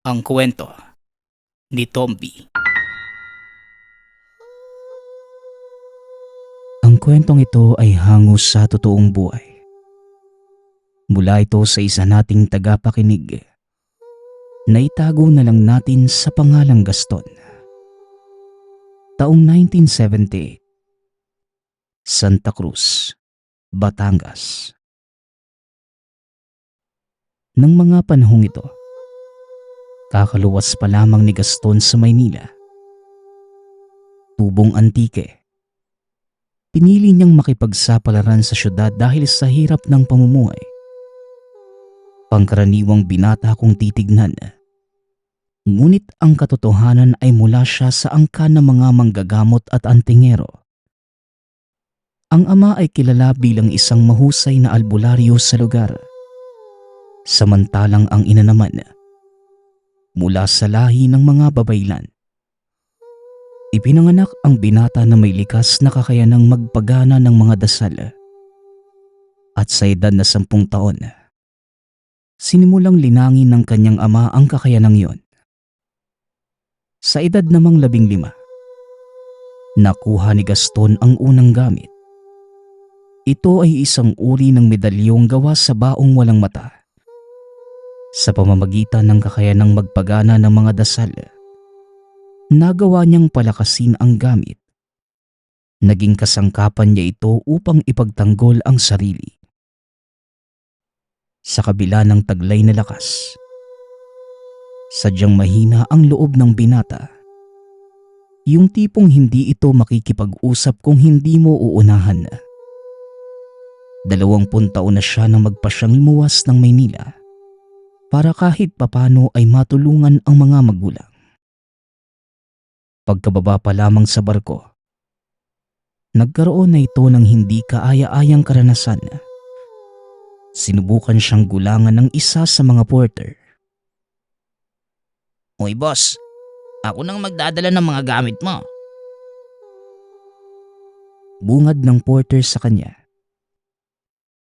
Ang kwento ni Tomby. Ang kwentong ito ay hango sa totoong buhay. Mula ito sa isa nating tagapakinig. Naitago na lang natin sa pangalang Gaston. Taong 1978. Santa Cruz, Batangas. Nang mga panahong ito, kakaluwas pa lamang ni Gaston sa Maynila. Tubong antike. Pinili niyang makipagsapalaran sa syudad dahil sa hirap ng pamumuhay. Pangkaraniwang binata kung titignan. Ngunit ang katotohanan ay mula siya sa angkan ng mga manggagamot at antingero. Ang ama ay kilala bilang isang mahusay na albularyo sa lugar. Samantalang ang ina naman, mula sa lahi ng mga babaylan. Ipinanganak ang binata na may likas na kakayanang magpagana ng mga dasal. At sa edad na 10 taon, sinimulang linangin ng kanyang ama ang kakayanang yon. Sa edad namang 15, nakuha ni Gaston ang unang gamit. Ito ay isang uri ng medalyong gawa sa baong walang mata. Sa pamamagitan ng kakayanang magpagana ng mga dasal, nagawa niyang palakasin ang gamit. Naging kasangkapan niya ito upang ipagtanggol ang sarili. Sa kabila ng taglay na lakas, sadyang mahina ang loob ng binata. Yung tipong hindi ito makikipag-usap kung hindi mo uunahan. 20 taon na siya nang magpasyang lumuwas ng Maynila para kahit papano ay matulungan ang mga magulang. Pagkababa pa lamang sa barko, nagkaroon na ito ng hindi kaaya-ayang karanasan. Sinubukan siyang gulangan ng isa sa mga porter. Hoy boss, ako nang magdadala ng mga gamit mo. Bungad ng porter sa kanya.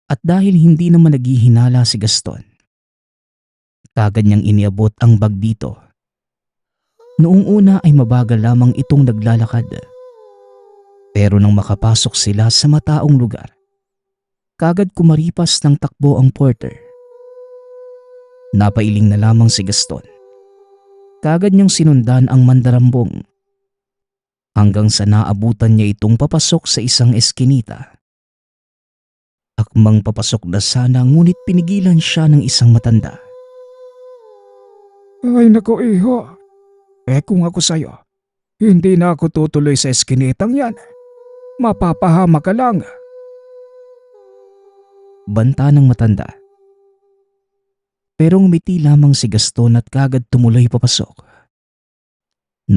At dahil hindi naman naghihinala si Gaston, kagad niyang iniabot ang bag dito. Noong una ay mabagal lamang itong naglalakad. Pero nang makapasok sila sa mataong lugar, kagad kumaripas ng takbo ang porter. Napailing na lamang si Gaston. Kagad niyang sinundan ang mandarambong hanggang sa naabutan niya itong papasok sa isang eskinita. Akmang papasok na sana ngunit pinigilan siya ng isang matanda. Ay nako iho, kung ako sa'yo, hindi na ako tutuloy sa eskinitang yan. Mapapahama ka lang. Banta ng matanda. Pero ngumiti lamang si Gaston at kagad tumuloy papasok.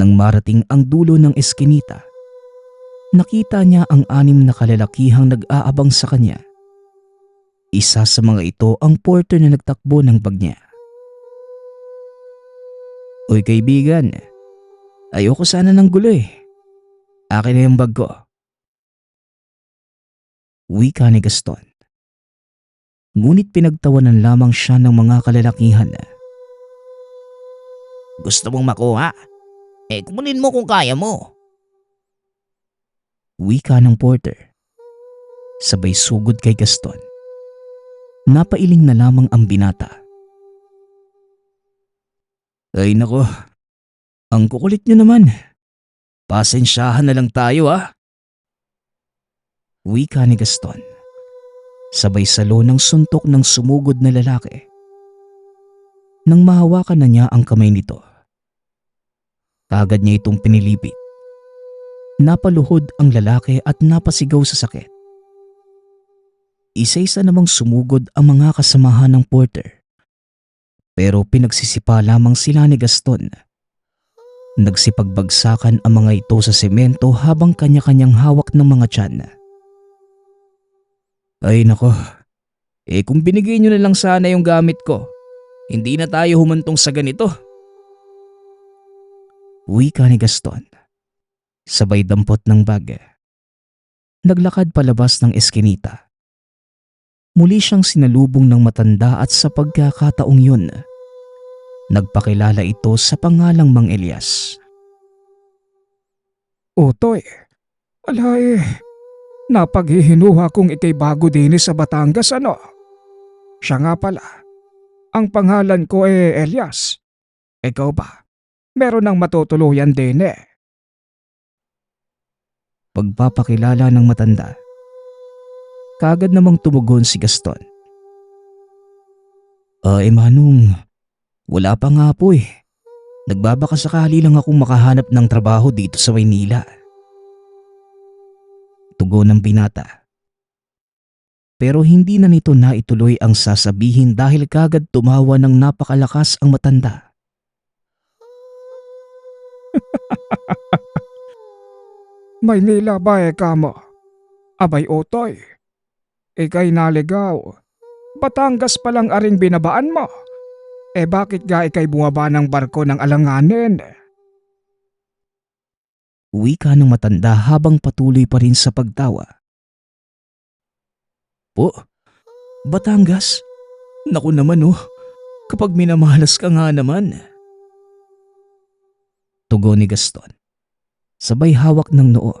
Nang marating ang dulo ng eskinita, nakita niya ang 6 na kalalakihang nag-aabang sa kanya. Isa sa mga ito ang porter na nagtakbo ng bag niya. Uy kaibigan, ayoko sana ng gulo eh. Akin na yung bag ko. Wika ni Gaston. Ngunit pinagtawanan lamang siya ng mga kalalakihan. Gusto mong makuha? Kunin mo kung kaya mo. Wika ng porter. Sabay sugod kay Gaston. Napailing na lamang ang binata. Ay nako, ang kukulit niyo naman. Pasensyahan na lang tayo ah. Wika ni Gaston. Sabay salo ng suntok ng sumugod na lalaki. Nang mahawakan na niya ang kamay nito, kagad niya itong pinilipit. Napaluhod ang lalaki at napasigaw sa sakit. Isa-isa namang sumugod ang mga kasamahan ng porter. Pero pinagsisipa lamang sila ni Gaston. Nagsipagbagsakan ang mga ito sa semento habang kanya-kanyang hawak ng mga tiyan. Ay nako, kung binigay niyo na lang sana yung gamit ko, hindi na tayo humantong sa ganito. Wika ni Gaston. Sabay dampot ng bag. Naglakad palabas ng eskinita. Muli siyang sinalubong ng matanda at sa pagkakataong yun, Nagpakilala ito sa pangalang Mang Elias. Utoy, alay, napaghihinuha kong ikay bago din sa Batangas ano. Siya nga pala, ang pangalan ko Elias. Ikaw ba? Meron ng matutuluyan din Pagpapakilala ng matanda. Kaagad namang tumugon si Gaston. Manong, wala pa nga po eh. Nagbabakasakali lang akong makahanap ng trabaho dito sa Maynila. Tugon ng binata. Pero hindi na nito naituloy ang sasabihin dahil kagad tumawa ng napakalakas ang matanda. Maynila ba kamo? Abay Utoy, ikay naligaw. Batangas pa lang aring binabaan mo. Bakit ga ikay bumaba ng barko ng alanganin? Wika ng matanda habang patuloy pa rin sa pagtawa. Po, Batangas? Naku naman kapag minamalas ka nga naman. Tugon ni Gaston. Sabay hawak ng noo.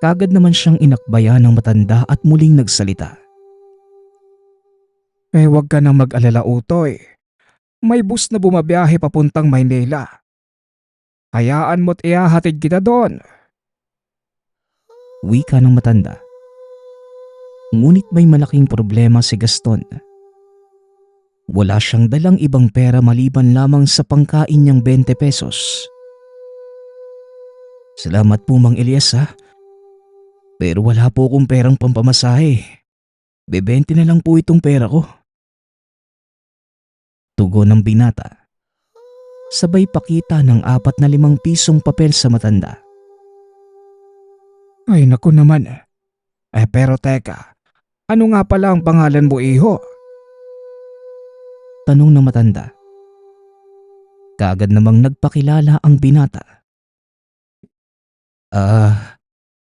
Kagad naman siyang inakbayan ng matanda at muling nagsalita. Huwag ka nang mag-alala Utoy. May bus na bumabiyahe papuntang Maynila. Hayaan mo't ihahatid kita doon. Wika ng matanda. Ngunit may malaking problema si Gaston. Wala siyang dalang ibang pera maliban lamang sa pangkain niyang 20 pesos. Salamat po Mang Elias ha. Pero wala po akong perang pampamasahe. Bebente na lang po itong pera ko. Tugon ng binata. Sabay pakita ng 4 na 5 pisong papel sa matanda. Ay naku naman. Pero teka, ano nga pala ang pangalan mo iho? Tanong ng matanda. Kaagad namang nagpakilala ang binata.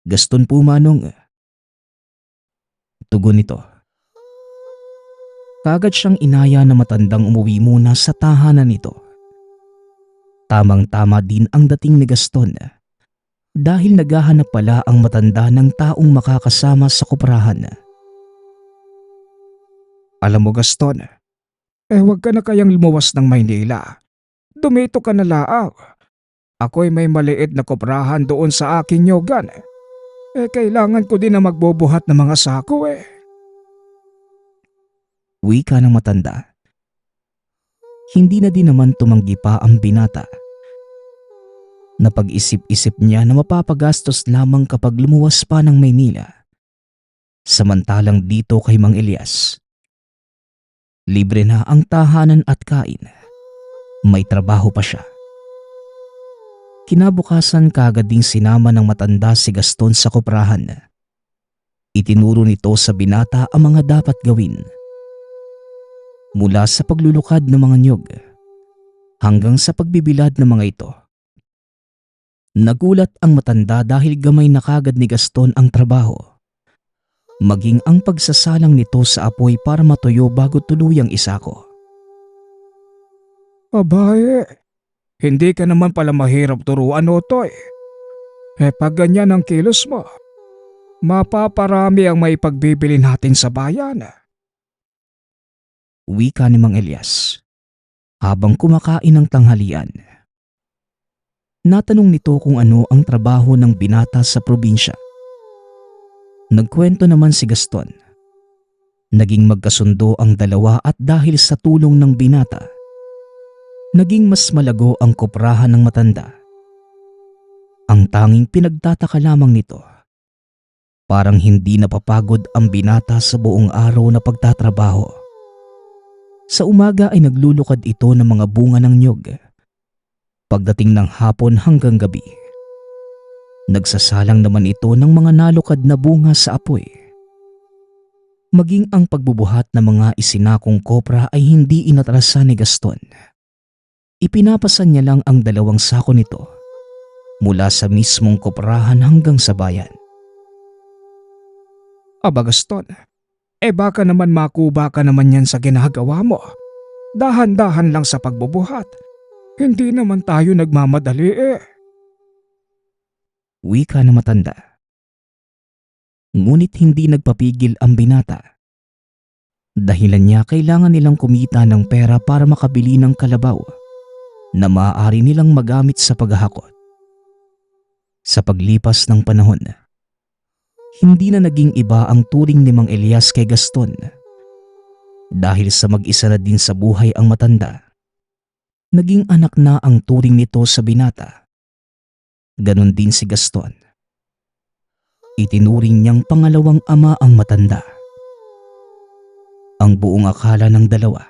Gaston po manong. Tugon nito. Kaagad siyang inaya na matandang umuwi muna sa tahanan nito. Tamang-tama din ang dating ni Gaston dahil naghahanap pala ang matanda ng taong makakasama sa koprahan. Alam mo Gaston, huwag ka na kayang lumuwas ng Maynila. Dumito ka na laang. Ako'y may maliit na koprahan doon sa aking yogan. Kailangan ko din na magbubuhat ng mga sako Wika ng matanda. Hindi na din naman tumanggi pa ang binata. Napag-isip-isip niya na mapapagastos lamang kapag lumuwas pa ng Maynila. Samantalang dito kay Mang Elias, libre na ang tahanan at kain. May trabaho pa siya. Kinabukasan kagad ding sinama ng matanda si Gaston sa koprahan. Itinuro nito sa binata ang mga dapat gawin. Mula sa paglulukad ng mga niyog hanggang sa pagbibilad ng mga ito. Nagulat ang matanda dahil gamay na kagad ni Gaston ang trabaho. Maging ang pagsasalang nito sa apoy para matuyo bago tuluyang isako. Abaye, hindi ka naman pala mahirap turuan Utoy. Pag ganyan ang kilos mo, mapaparami ang may pagbibili natin sa bayan. Wika ni Mang Elias habang kumakain ng tanghalian. Natanong nito kung ano ang trabaho ng binata sa probinsya. Nagkwento naman si Gaston. Naging magkasundo ang dalawa at dahil sa tulong ng binata, naging mas malago ang koprahan ng matanda. Ang tanging pinagtataka lamang nito, parang hindi napapagod ang binata sa buong araw na pagtatrabaho. Sa umaga ay naglulukad ito ng mga bunga ng niyog. Pagdating ng hapon hanggang gabi, nagsasalang naman ito ng mga nalukad na bunga sa apoy. Maging ang pagbubuhat ng mga isinakong kopra ay hindi inatrasan ni Gaston. Ipinapasan niya lang ang 2 sako nito mula sa mismong koprahan hanggang sa bayan. Aba Gaston, baka naman makuba ka naman yan sa ginagawa mo. Dahan-dahan lang sa pagbubuhat. Hindi naman tayo nagmamadali eh. Wika na matanda. Ngunit hindi nagpapigil ang binata. Dahilan niya kailangan nilang kumita ng pera para makabili ng kalabaw na maaari nilang magamit sa paghahakot. Sa paglipas ng panahon, hindi na naging iba ang turing ni Mang Elias kay Gaston. Dahil sa mag-isa na din sa buhay ang matanda, naging anak na ang turing nito sa binata. Ganon din si Gaston. Itinuring niyang pangalawang ama ang matanda. Ang buong akala ng dalawa,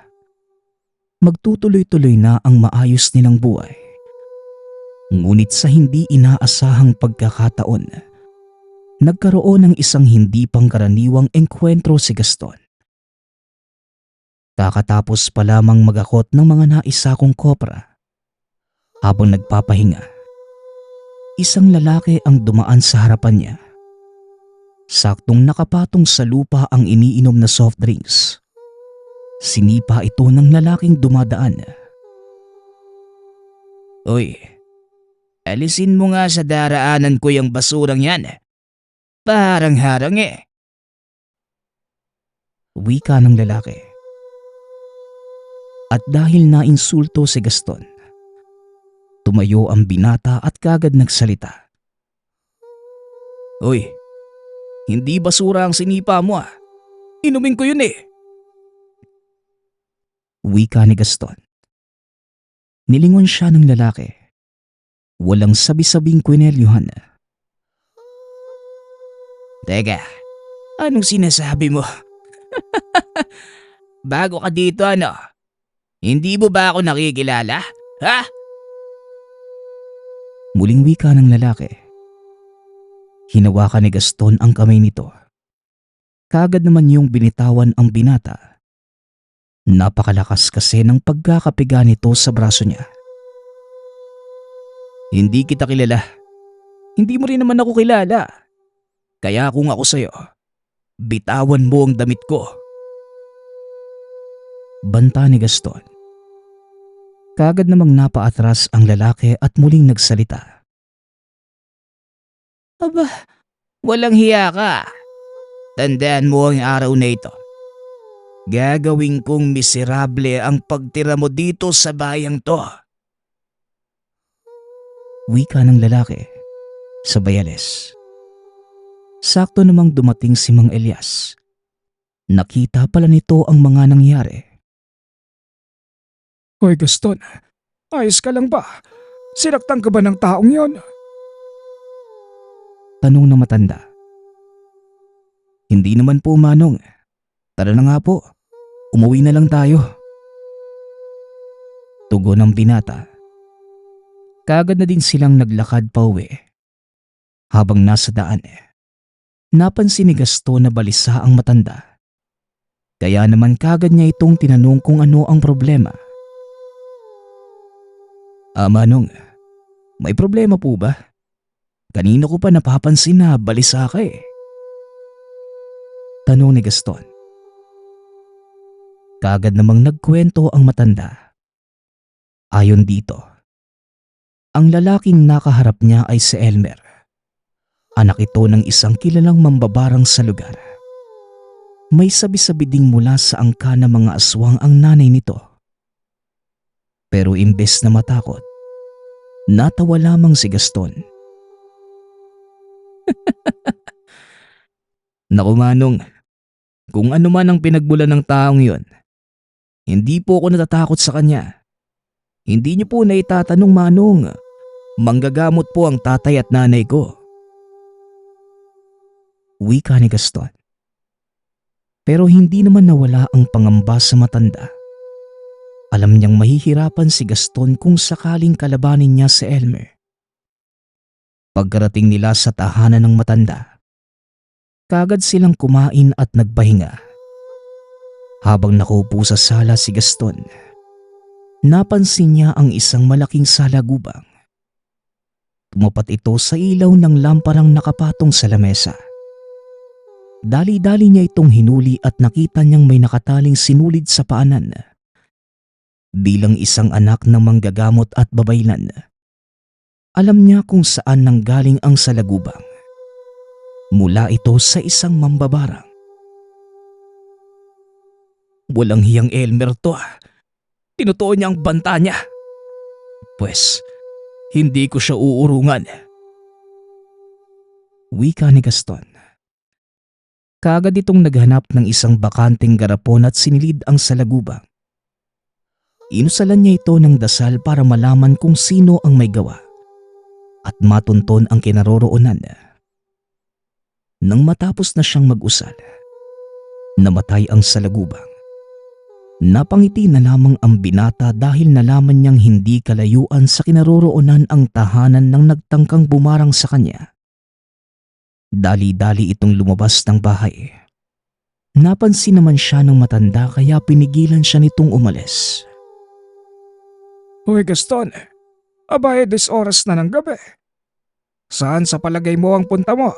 magtutuloy-tuloy na ang maayos nilang buhay. Ngunit sa hindi inaasahang pagkakataon, nagkaroon ng isang hindi pangkaraniwang engkwentro si Gaston. Kakatapos pa lamang magakot ng mga naisakong kopra. Habang nagpapahinga, isang lalaki ang dumaan sa harapan niya. Saktong nakapatong sa lupa ang iniinom na soft drinks. Sinipa ito ng lalaking dumadaan. Uy, alisin mo nga sa daraanan ko yung basurang yan. Parang harang eh. Wika ng lalaki. At dahil nainsulto si Gaston, tumayo ang binata at kagad nagsalita. Uy, hindi basura ang sinipa mo ah. Inumin ko yun eh. Wika ni Gaston. Nilingon siya ng lalaki. Walang sabi-sabing kwinelyuhan. Teka, anong sinasabi mo? Bago ka dito ano? Hindi mo ba ako nakikilala? Ha? Muling wika ng lalaki. Hinawakan ni Gaston ang kamay nito. Kagad naman yung binitawan ang binata. Napakalakas kasi ng pagkakapiga nito sa braso niya. Hindi kita kilala. Hindi mo rin naman ako kilala. Kaya kung ako sa'yo, bitawan mo ang damit ko. Banta ni Gaston. Kagad namang napaatras ang lalaki at muling nagsalita. Aba, walang hiya ka. Tandaan mo ang araw na ito. Gagawin kong miserable ang pagtira mo dito sa bayang to. Wika ng lalaki sa bayales. Sakto namang dumating si Mang Elias. Nakita pala nito ang mga nangyari. Hoy Gaston, ayos ka lang ba? Sinaktan ka ba ng taong yon? Tanong ng matanda. Hindi naman po, Manong. Tara na nga po. Umuwi na lang tayo. Tugon ng binata. Kagad na din silang naglakad pa uwi. Habang nasa daan, napansin ni Gaston na balisa ang matanda. Kaya naman kagad niya itong tinanong kung ano ang problema. Manong, may problema po ba? Kanina ko pa napapansin na balisa ka eh. Tanong ni Gaston. Kagad namang nagkwento ang matanda. Ayon dito, ang lalaking nakaharap niya ay si Elmer. Anak ito ng isang kilalang mambabarang sa lugar. May sabi-sabi ding mula sa angka ng mga aswang ang nanay nito. Pero imbes na matakot, natawa lamang si Gaston. Naku Manong, kung ano man ang pinagmulan ng taong yon, hindi po ako natatakot sa kanya. Hindi niyo po na itatanong Manong, manggagamot po ang tatay at nanay ko. Wika ni Gaston. Pero hindi naman nawala ang pangamba sa matanda. Alam niyang mahihirapan si Gaston kung sakaling kalabanin niya si Elmer. Pagkarating nila sa tahanan ng matanda, kagad silang kumain at nagpahinga. Habang nakaupo sa sala si Gaston, napansin niya ang isang malaking salagubang. Tumapat ito sa ilaw ng lamparang nakapatong sa lamesa. Dali-dali niya itong hinuli at nakita niyang may nakataling sinulid sa paanan. Bilang isang anak ng manggagamot at babaylan, alam niya kung saan nanggaling ang salagubang. Mula ito sa isang mambabarang. Walang hiyang Elmer to. Tinutuon niya ang banta niya. Pwes, hindi ko siya uurungan. Wika ni Gaston. Kaagad itong naghanap ng isang bakanting garapon at sinilid ang salagubang. Inusalan niya ito ng dasal para malaman kung sino ang may gawa at matunton ang kinaroroonan. Nang matapos na siyang mag-usal, namatay ang salagubang. Napangiti na lamang ang binata dahil nalaman niyang hindi kalayuan sa kinaroroonan ang tahanan ng nagtangkang bumarang sa kanya. Dali-dali itong lumabas ng bahay. Napansin naman siya ng matanda kaya pinigilan siya nitong umalis. Hoy Gaston, abay des oras na ng gabi. Saan sa palagay mo ang punta mo?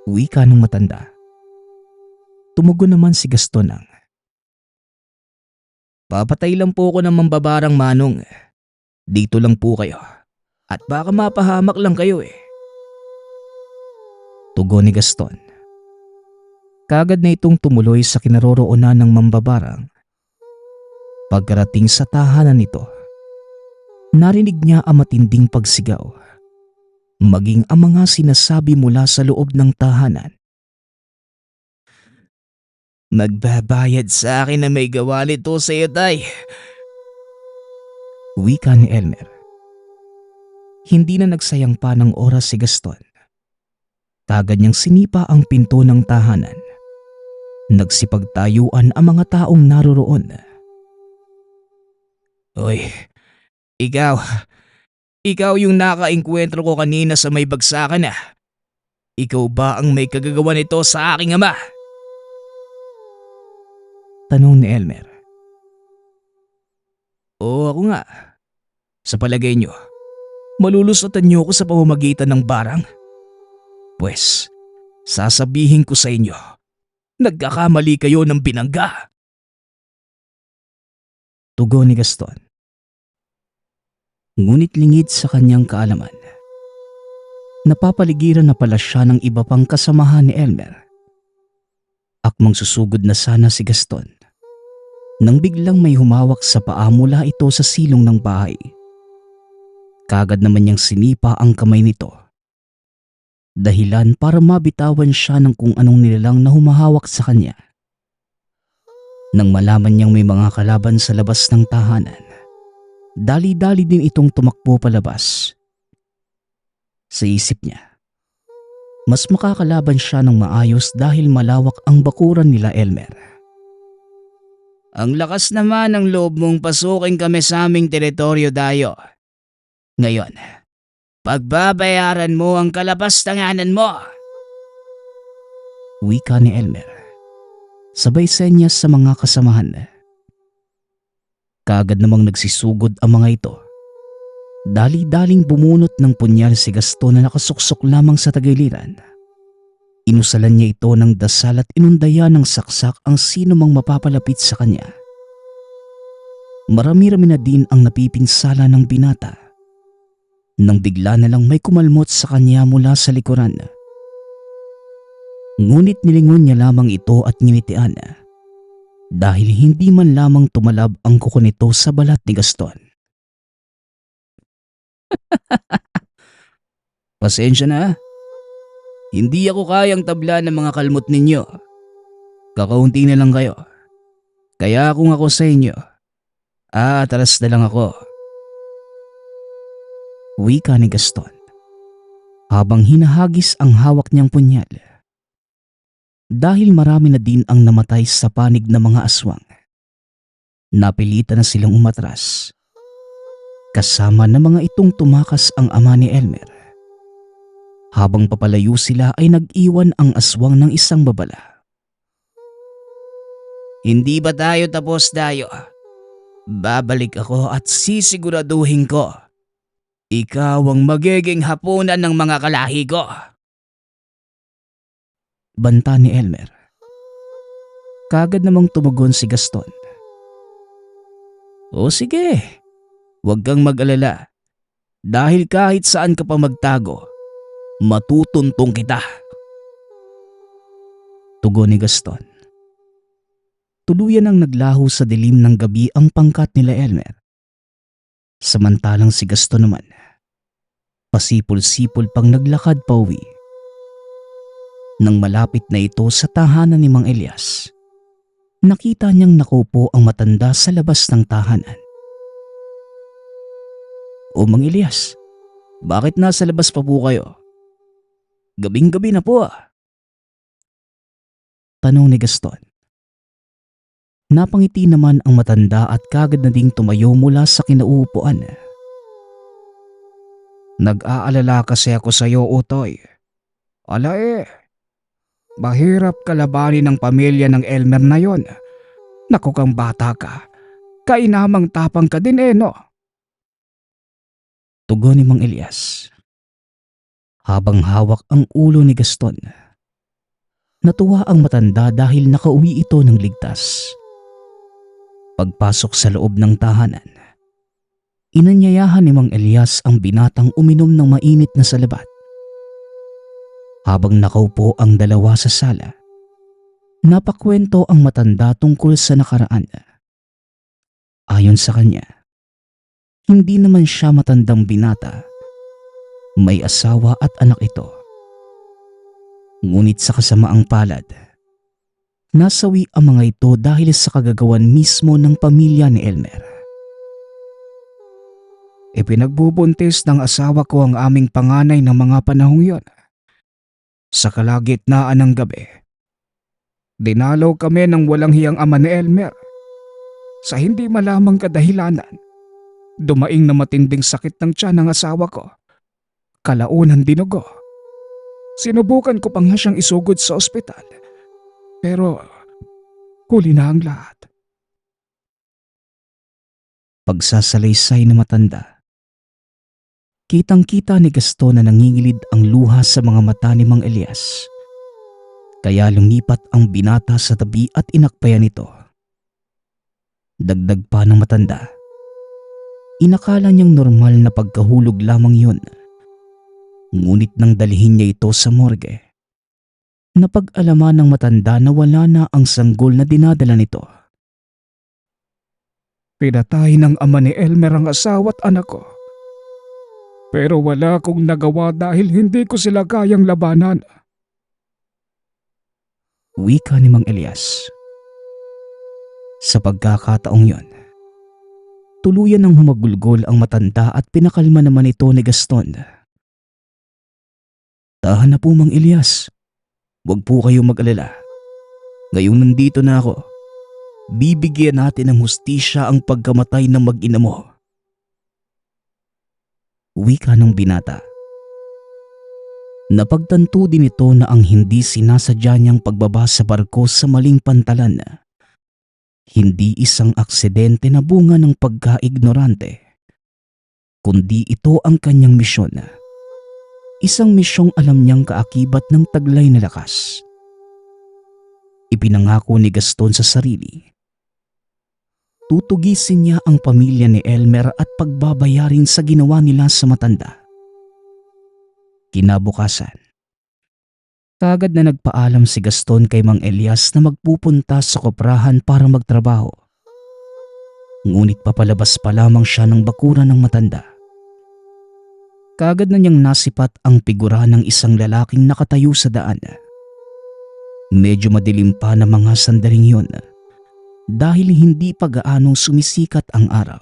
Wika ng matanda. Tumugon naman si Gaston ng, Papatay lang po ako ng mambabarang, Manong. Dito lang po kayo. At baka mapahamak lang kayo eh. tugon ni Gaston. Kaagad na itong tumuloy sa kinaroroonan ng mambabarang. Pagkarating sa tahanan nito, narinig niya ang matinding pagsigaw, maging ang mga sinasabi mula sa loob ng tahanan. Magbabayad sa akin na may gawa nito sa iyo, tay. Wika ni Elmer. Hindi na nagsayang pa ng oras si Gaston. Kaagad niyang sinipa ang pinto ng tahanan. Nagsipagtayuan ang mga taong naroroon. Hoy, ikaw yung nakaengkwentro ko kanina sa may bagsakan ah. Ikaw ba ang may kagagawa nito sa aking ama? Tanong ni Elmer. Oo, ako nga. Sa palagay niyo, malulusotan niyo ako sa pamamagitan ng barang? Pwes, sasabihin ko sa inyo, nagkakamali kayo ng binangga. Tugon ni Gaston. Ngunit lingid sa kanyang kaalaman, napapaligiran na pala siya ng iba pang kasamahan ni Elmer. Akmang susugod na sana si Gaston nang biglang may humawak sa paa mula ito sa silong ng bahay. Kaagad naman niyang sinipa ang kamay nito. Dahilan para mabitawan siya ng kung anong nilalang na humahawak sa kanya. Nang malaman niyang may mga kalaban sa labas ng tahanan, dali-dali din itong tumakbo palabas. Sa isip niya, mas makakalaban siya ng maayos dahil malawak ang bakuran nila Elmer. Ang lakas naman ng loob mong pasukin kami sa aming teritoryo, Dayo. Ngayon, pagbabayaran mo ang kalapastanganan mo. Wika ni Elmer. Sabay senyas sa mga kasamahan. Kaagad namang nagsisugod ang mga ito. Dali-daling bumunot ng punyal si Gaston na nakasuksok lamang sa tagiliran. Inusalan niya ito ng dasal at inundaya ng saksak ang sino mang mapapalapit sa kanya. Marami-rami na din ang napipinsala ng binata. Nang bigla na lang may kumalmot sa kanya mula sa likuran. Ngunit nilingon niya lamang ito at nginitian dahil hindi man lamang tumalab ang kuko nito sa balat ni Gaston. Pasensya na. Hindi ako kayang tabla ng mga kalmot ninyo. Kakaunti na lang kayo. Kaya kung ako sa inyo, atras na lang ako. Wika ni Gaston habang hinahagis ang hawak niyang punyal. Dahil marami na din ang namatay sa panig ng mga aswang, napilitan na silang umatras. Kasama ng mga itong tumakas ang ama ni Elmer. Habang papalayo sila ay nag-iwan ang aswang ng isang babala. Hindi ba tayo tapos, Dayo? Babalik ako at sisiguraduhin ko. Ikaw ang magiging hapunan ng mga kalahi ko. Banta ni Elmer. Kaagad namang tumugon si Gaston. O sige, huwag kang mag-alala. Dahil kahit saan ka pa magtago, matutuntong kita. Tugon ni Gaston. Tuluyan ang naglaho sa dilim ng gabi ang pangkat nila Elmer. Samantalang si Gaston naman, pasipol-sipol pang naglakad pauwi. Nang malapit na ito sa tahanan ni Mang Elias, nakita niyang nakaupo ang matanda sa labas ng tahanan. O Mang Elias, bakit nasa labas pa po kayo? Gabing-gabi na po ah. Tanong ni Gaston. Napangiti naman ang matanda at kagad na ding tumayo mula sa kinauupuan. Nag-aalala kasi ako sa iyo, Utoy. Mahirap kalabanin ng pamilya ng Elmer na yon. Naku kang bata ka. Kainamang tapang ka din no? Tugon ni Mang Elias. Habang hawak ang ulo ni Gaston, natuwa ang matanda dahil nakauwi ito ng ligtas. Pagpasok sa loob ng tahanan, inanyayahan ni Mang Elias ang binatang uminom ng mainit na salabat. Habang nakaupo ang dalawa sa sala, napakwento ang matanda tungkol sa nakaraan. Ayon sa kanya, hindi naman siya matandang binata. May asawa at anak ito. Ngunit sa kasamaang palad, nasawi ang mga ito dahil sa kagagawan mismo ng pamilya ni Elmer. Ipinagbubuntis ng asawa ko ang aming panganay ng mga panahong yon. Sa kalagitnaan ng gabi, dinalaw kami ng walang hiyang ama ni Elmer. Sa hindi malamang kadahilanan, dumaing na matinding sakit ng tiyan ng asawa ko. Kalaunan dinugo. Sinubukan ko pa nga siyang isugod sa ospital. Pero huli na ang lahat. Pagsasalaysay na matanda, kitang-kita ni Gaston na nangingilid ang luha sa mga mata ni Mang Elias. Kaya lumipat ang binata sa tabi at inakbayan ito. Dagdag pa ng matanda, inakala niyang normal na pagkahulog lamang yun. Ngunit nang dalhin niya ito sa morgue, napag-alaman ng matanda na wala na ang sanggol na dinadala nito. Pinatay ng ama ni Elmer ang asawa at anak ko. Pero wala akong nagawa dahil hindi ko sila kayang labanan. Wika ni Mang Elias. Sa pagkakataong yon, tuluyan ng humagulgol ang matanda at pinakalma naman ito ni Gaston. Tahan na po Mang Elias. Huwag po kayong mag-alala. Ngayong nandito na ako, bibigyan natin ng hustisya ang pagkamatay ng mag-ina mo. Wika ng binata. Napagtanto din ito na ang hindi sinasadya niyang pagbaba sa barko sa maling pantalan, hindi isang aksidente na bunga ng pagka-ignorante, kundi ito ang kanyang misyon. Isang misyong alam niyang kaakibat ng taglay na lakas. Ipinangako ni Gaston sa sarili. Tutugisin niya ang pamilya ni Elmer at pagbabayarin sa ginawa nila sa matanda. Kinabukasan, kagad na nagpaalam si Gaston kay Mang Elias na magpupunta sa koprahan para magtrabaho. Ngunit papalabas pa lamang siya ng bakuran ng matanda. Kagad na niyang nasipat ang figura ng isang lalaking nakatayo sa daan. Medyo madilim pa na mga sandaling yun dahil hindi pa gaanong sumisikat ang araw.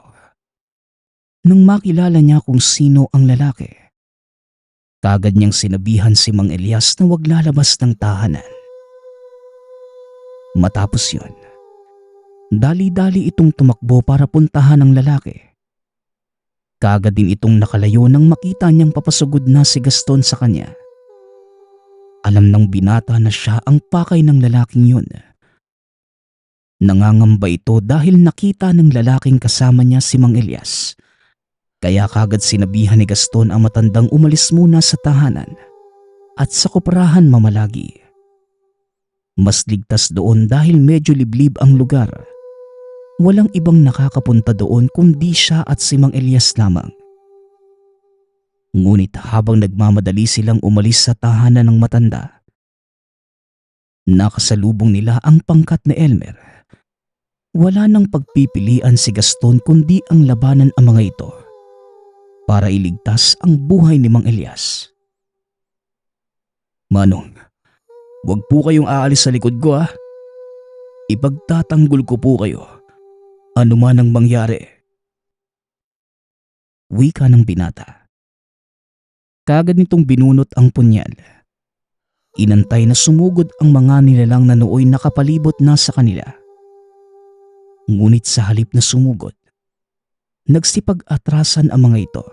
Nang makilala niya kung sino ang lalaki, kagad niyang sinabihan si Mang Elias na wag lalabas ng tahanan. Matapos yun, dali-dali itong tumakbo para puntahan ang lalaki. Kagad din itong nakalayo nang makita niyang papasugod na si Gaston sa kanya. Alam ng binata na siya ang pakay ng lalaking yun. Nangangamba ito dahil nakita ng lalaking kasama niya si Mang Elias. Kaya kagad sinabihan ni Gaston ang matandang umalis muna sa tahanan at sa koprahan mamalagi. Mas ligtas doon dahil medyo liblib ang lugar. Walang ibang nakakapunta doon kundi siya at si Mang Elias lamang. Ngunit habang nagmamadali silang umalis sa tahanan ng matanda, nakasalubong nila ang pangkat ni Elmer. Wala nang pagpipilian si Gaston kundi ang labanan ang mga ito para iligtas ang buhay ni Mang Elias. Manong, wag po kayong aalis sa likod ko ha. Ipagtatanggol ko po kayo. Ano man ang mangyari. Wika ng binata. Kagad nitong binunot ang punyal. Inantay na sumugod ang mga nilalang na nooy nakapalibot na sa kanila. Ngunit sa halip na sumugod, nagsipag-atrasan ang mga ito.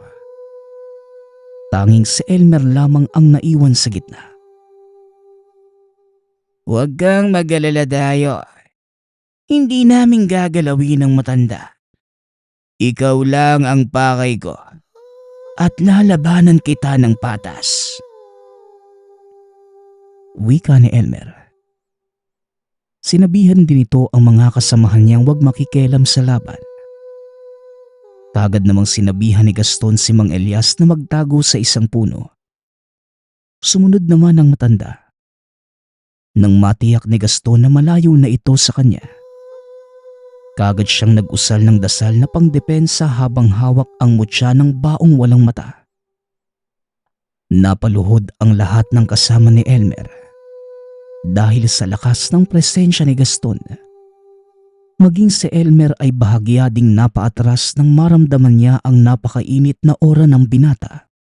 Tanging si Elmer lamang ang naiwan sa gitna. Huwag kang mag-alala Dayo. Hindi namin gagalawin ang matanda. Ikaw lang ang pakay ko at lalabanan kita ng patas. Wika ni Elmer. Sinabihan din ito ang mga kasamahan niyang huwag makikialam sa laban. Kagad namang sinabihan ni Gaston si Mang Elias na magtago sa isang puno. Sumunod naman ang matanda. Nang matiyak ni Gaston na malayo na ito sa kanya, kagad siyang nag-usal ng dasal na pangdepensa habang hawak ang mutya ng baong walang mata. Napaluhod ang lahat ng kasama ni Elmer dahil sa lakas ng presensya ni Gaston. Maging si Elmer ay bahagya ding napaatras nang maramdaman niya ang napakainit na aura ng binata.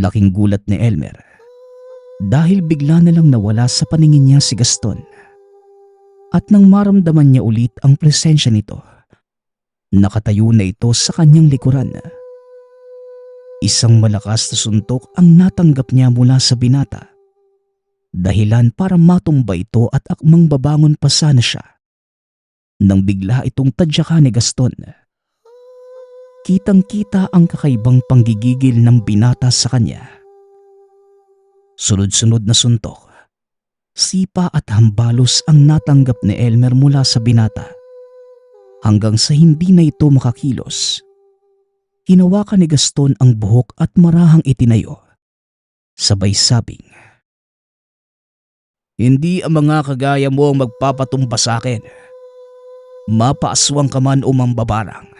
Laking gulat ni Elmer dahil bigla na lang nawala sa paningin niya si Gaston. At nang maramdaman niya ulit ang presensya nito, nakatayo na ito sa kanyang likuran. Isang malakas na suntok ang natanggap niya mula sa binata. Dahilan para matumba ito at akmang babangon pa sana siya. Nang bigla itong tadyakan ni Gaston. Kitang-kita ang kakaibang panggigigil ng binata sa kanya. Sunod-sunod na suntok, sipa at hambalos ang natanggap ni Elmer mula sa binata. Hanggang sa hindi na ito makakilos, hinawakan ni Gaston ang buhok at marahang itinayo. Sabay sabing, Hindi ang mga kagaya mo ang magpapatumba sa akin. Mapaaswang ka man o mambabarang.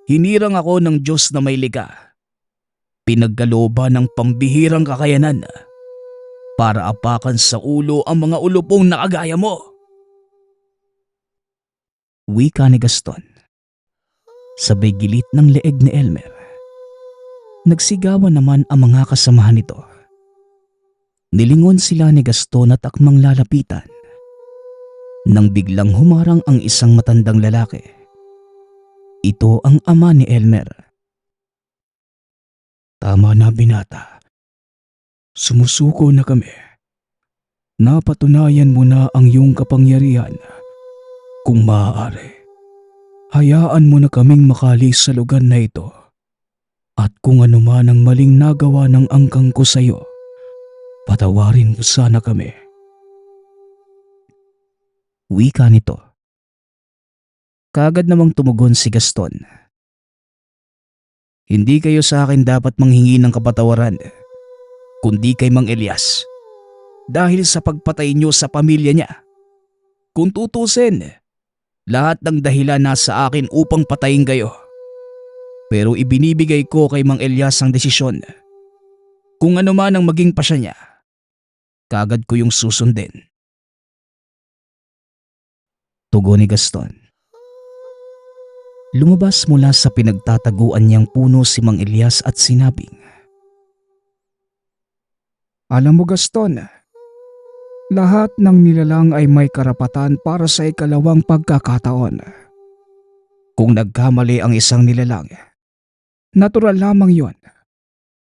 Hinirang ako ng Diyos na may likha. Pinagkalooban ng pambihirang kakayanan para apakan sa ulo ang mga ulupong nakagaya mo. wika ni Gaston. Sabay gilit ng leeg ni Elmer. Nagsigawan naman ang mga kasamahan nito. Nilingon sila ni Gaston at akmang lalapitan. Nang biglang humarang ang isang matandang lalaki. Ito ang ama ni Elmer. Tama na binata. Sumusuko na kami. Napatunayan mo na ang iyong kapangyarihan. Kung maaari, hayaan mo na kaming makalis sa lugar na ito. At kung ano man ang maling nagawa ng angkang ko sa iyo, patawarin mo sana kami. Wika nito. Kagad namang tumugon si Gaston. Hindi kayo sa akin dapat manghingi ng kapatawaran, kundi kay Mang Elias. Dahil sa pagpatay niyo sa pamilya niya. Kung tutusin, lahat ng dahilan nasa akin upang patayin kayo. Pero ibinibigay ko kay Mang Elias ang desisyon. Kung ano man ang maging pasya niya, kagad ko yung susundin. Tugon ni Gaston. Lumabas mula sa pinagtataguan niyang puno si Mang Elias at sinabing, Alam mo Gaston, lahat ng nilalang ay may karapatan para sa ikalawang pagkakataon. Kung nagkamali ang isang nilalang, natural lamang yon.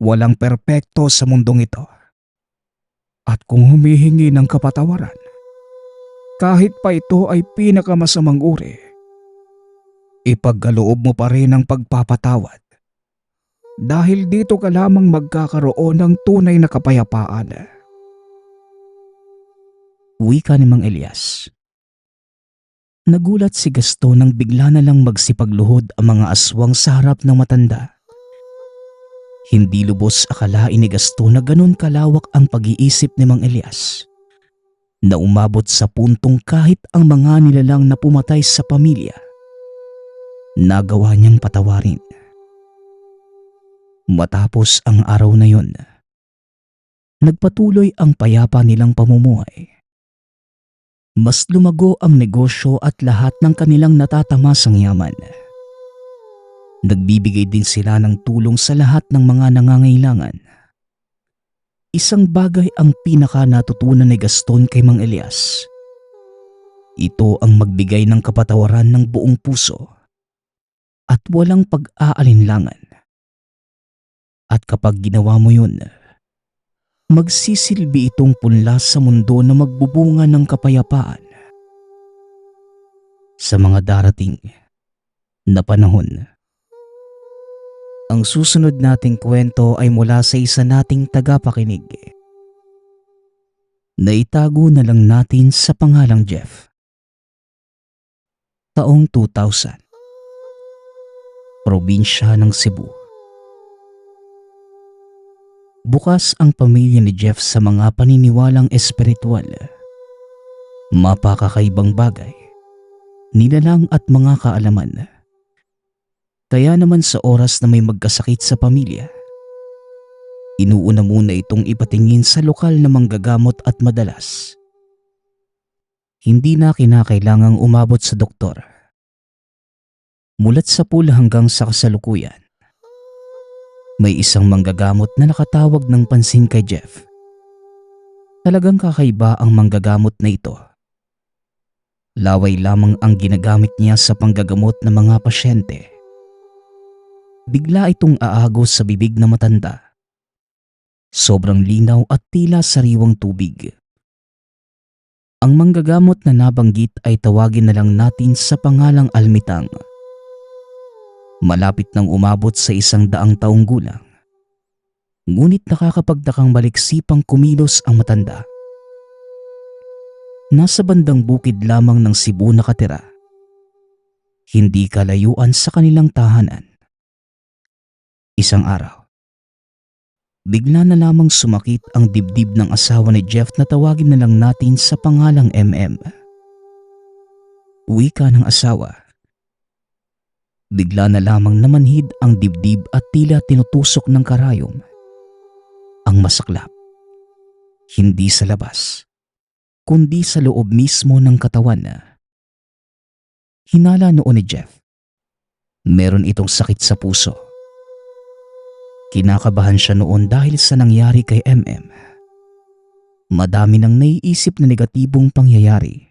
Walang perpekto sa mundong ito. At kung humihingi ng kapatawaran, kahit pa ito ay pinakamasamang uri, ipagkaloob mo pa rin ang pagpapatawad. Dahil dito ka lamang magkakaroon ng tunay na kapayapaan. wika ni Mang Elias. Nagulat si Gaston nang bigla na lang magsipagluhod ang mga aswang sa harap ng matanda. Hindi lubos akalain ni Gaston na ganun kalawak ang pag-iisip ni Mang Elias, na umabot sa puntong kahit ang mga nilalang na pumatay sa pamilya, nagawa niyang patawarin. Matapos ang araw na yun, nagpatuloy ang payapa nilang pamumuhay. Mas lumago ang negosyo at lahat ng kanilang natatamasang yaman. Nagbibigay din sila ng tulong sa lahat ng mga nangangailangan. Isang bagay ang pinaka natutunan ni Gaston kay Mang Elias. Ito ang magbigay ng kapatawaran ng buong puso at walang pag-aalinlangan. At kapag ginawa mo yun, magsisilbi itong punla sa mundo na magbubunga ng kapayapaan. Sa mga darating na panahon. Ang susunod nating kwento ay mula sa isa nating tagapakinig. Naitago na lang natin sa pangalang Jeff. Taong 2000. Probinsya ng Cebu. Bukas ang pamilya ni Jeff sa mga paniniwalang espiritual. Mapakakaibang bagay, nilalang at mga kaalaman. Kaya naman sa oras na may magkasakit sa pamilya, inuuna muna itong ipatingin sa lokal na manggagamot at madalas hindi na kinakailangang umabot sa doktor. Mulat sa pool hanggang sa kasalukuyan, may isang manggagamot na nakatawag ng pansin kay Jeff. Talagang kakaiba ang manggagamot na ito. Laway lamang ang ginagamit niya sa panggagamot ng mga pasyente. Bigla itong aagos sa bibig na matanda. Sobrang linaw at tila sariwang tubig. Ang manggagamot na nabanggit ay tawagin na lang natin sa pangalang Almitang. Malapit nang umabot sa 100 taong gulang. Ngunit nakakapagtakang maliksipang kumilos ang matanda. Nasa bandang bukid lamang ng Cebu nakatira. Hindi kalayuan sa kanilang tahanan. Isang araw, bigla na lamang sumakit ang dibdib ng asawa ni Jeff na tawagin na lang natin sa pangalang MM. Wika ng asawa. Bigla na lamang namanhid ang dibdib at tila tinutusok ng karayom. Ang masaklap, hindi sa labas, kundi sa loob mismo ng katawan. Hinala noon ni Jeff. Meron itong sakit sa puso. Kinakabahan siya noon dahil sa nangyari kay MM. Madami nang naiisip na negatibong pangyayari.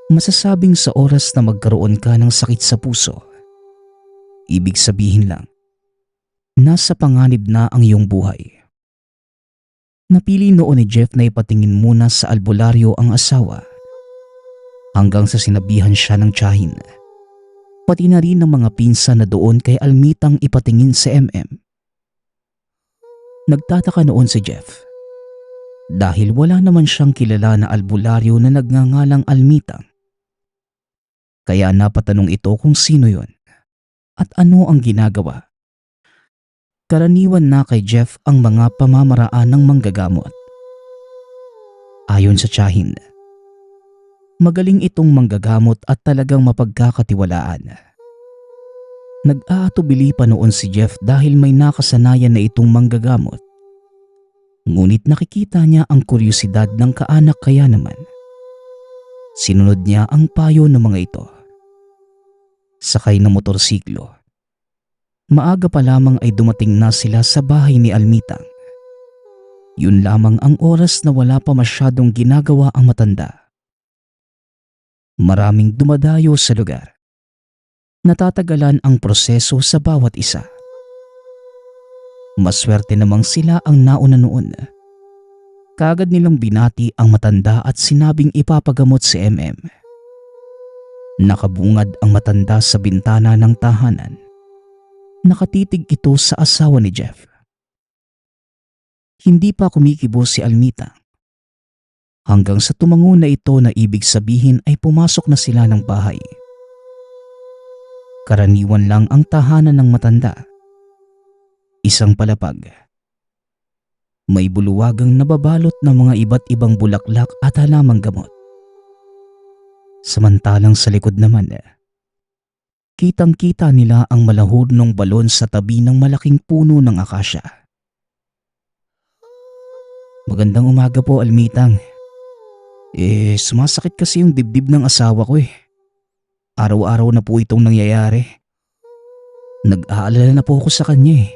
Masasabing sa oras na magkaroon ka ng sakit sa puso, ibig sabihin lang, nasa panganib na ang iyong buhay. Napili noon ni Jeff na ipatingin muna sa albularyo ang asawa hanggang sa sinabihan siya ng tiyahin. Pati na rin ng mga pinsan na doon kay Almitang ipatingin si MM. Nagtataka noon si Jeff dahil wala naman siyang kilala na albularyo na nagngangalang Almitang. Kaya napatanong ito kung sino yon at ano ang ginagawa. Karaniwan na kay Jeff ang mga pamamaraan ng manggagamot. Ayon sa tiyahin, magaling itong manggagamot at talagang mapagkakatiwalaan. Nag-aatubili pa noon si Jeff dahil may nakasanayan na itong manggagamot. Ngunit nakikita niya ang kuryosidad ng kaanak kaya naman. Sinunod niya ang payo ng mga ito. Sakay ng motorsiklo. Maaga pa lamang ay dumating na sila sa bahay ni Almitang. Yun lamang ang oras na wala pa masyadong ginagawa ang matanda. Maraming dumadayo sa lugar. Natatagalan ang proseso sa bawat isa. Maswerte namang sila ang nauna noon. Kaagad nilang binati ang matanda at sinabing ipapagamot si MM. Nakabungad ang matanda sa bintana ng tahanan. Nakatitig ito sa asawa ni Jeff. Hindi pa kumikibo si Almita. Hanggang sa tumango na ito na ibig sabihin ay pumasok na sila ng bahay. Karaniwan lang ang tahanan ng matanda. Isang palapag. May buluwagang nababalot ng mga iba't ibang bulaklak at halamang gamot. Samantalang sa likod naman, kitang-kita nila ang malahod ng balon sa tabi ng malaking puno ng akasya. Magandang umaga po, Almitang. Sumasakit kasi yung dibdib ng asawa ko eh. Araw-araw na po itong nangyayari. Nag-aalala na po ako sa kanya eh.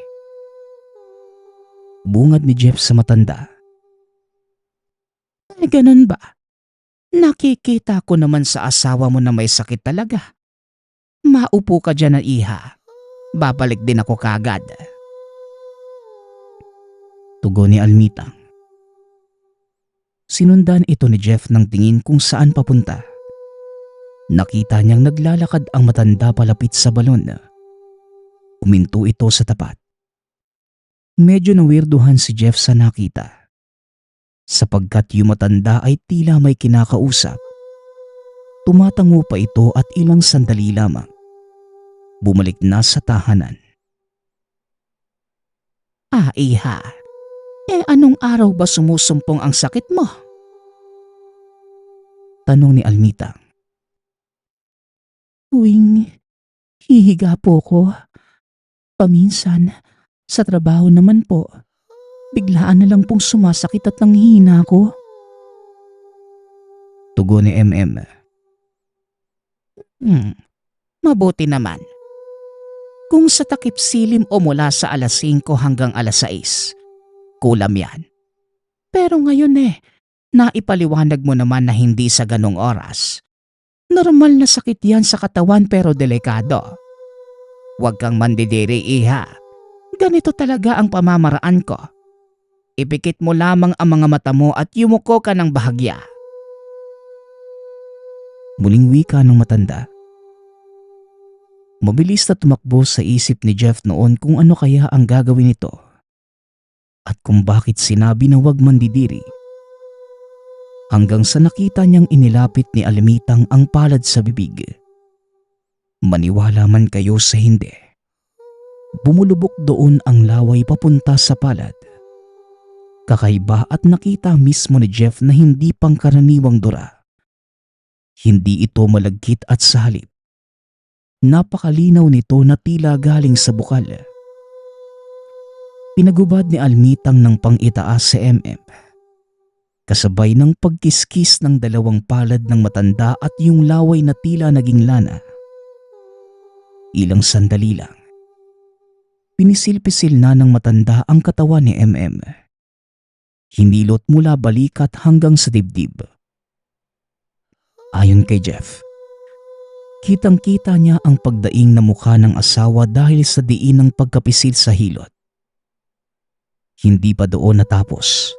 Bungad ni Jeff sa matanda. Ganun ba? Nakikita ko naman sa asawa mo na may sakit talaga. Maupo ka dyan na iha. Babalik din ako kagad. Tugon ni Almitang. Sinundan ito ni Jeff ng tingin kung saan papunta. Nakita niyang naglalakad ang matanda palapit sa balon. Uminto ito sa tapat. Medyo nawirduhan si Jeff sa nakita. Sapagkat yung matanda ay tila may kinakausap. Tumatango pa ito at ilang sandali lamang. Bumalik na sa tahanan. Iha. Anong araw ba sumusumpong ang sakit mo? Tanong ni Almita. Tuwing hihiga po ko. Paminsan, sa trabaho naman po, biglaan na lang pong sumasakit at nanghihina ko. Tugon ni MM. Mabuti naman. Kung sa takip silim o mula sa alas 5 hanggang alas 6, kulam yan. Pero ngayon naipaliwanag mo naman na hindi sa ganong oras. Normal na sakit yan sa katawan pero delikado. Huwag kang mandidiri, iha. Ganito talaga ang pamamaraan ko. Ipikit mo lamang ang mga mata mo at yumuko ka ng bahagya. Muling wika ng matanda. Mabilis na tumakbo sa isip ni Jeff noon kung ano kaya ang gagawin nito. At kung bakit sinabi na huwag mandidiri. Hanggang sa nakita niyang inilapit ni Almitang ang palad sa bibig. Maniwala man kayo sa hindi. Bumulubok doon ang laway papunta sa palad. Kakaiba at nakita mismo ni Jeff na hindi pangkaraniwang dura. Hindi ito malagkit at sa halip. Napakalinaw nito na tila galing sa bukal. Pinagubad ni Almitang ng pang-itaas sa MM. Kasabay ng pagkiskis ng dalawang palad ng matanda at yung laway na tila naging lana. Ilang sandali lang. Pinisil-pisil na ng matanda ang katawan ni MM. Hinilot mula balikat hanggang sa dibdib. Ayon kay Jeff, kitang-kita niya ang pagdaing na mukha ng asawa dahil sa diin ng pagkapisil sa hilot. Hindi pa doon natapos.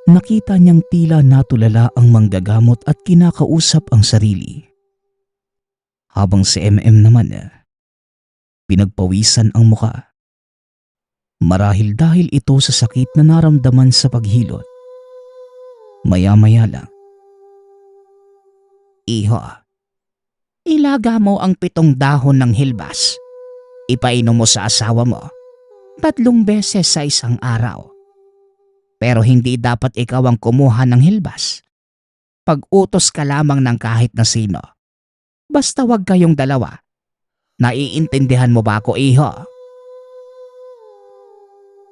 Nakita niyang tila natulala ang manggagamot at kinakausap ang sarili. Habang si MM naman, pinagpawisan ang muka. Marahil dahil ito sa sakit na naramdaman sa paghilot. Maya-maya lang. Iho, ilaga mo ang 7 dahon ng hilbas. Ipainom mo sa asawa mo 3 beses sa isang araw. Pero hindi dapat ikaw ang kumuha ng hilbas. Pag-utos ka lamang ng kahit na sino. Basta wag kayong dalawa. Naiintindihan mo ba ako, iho?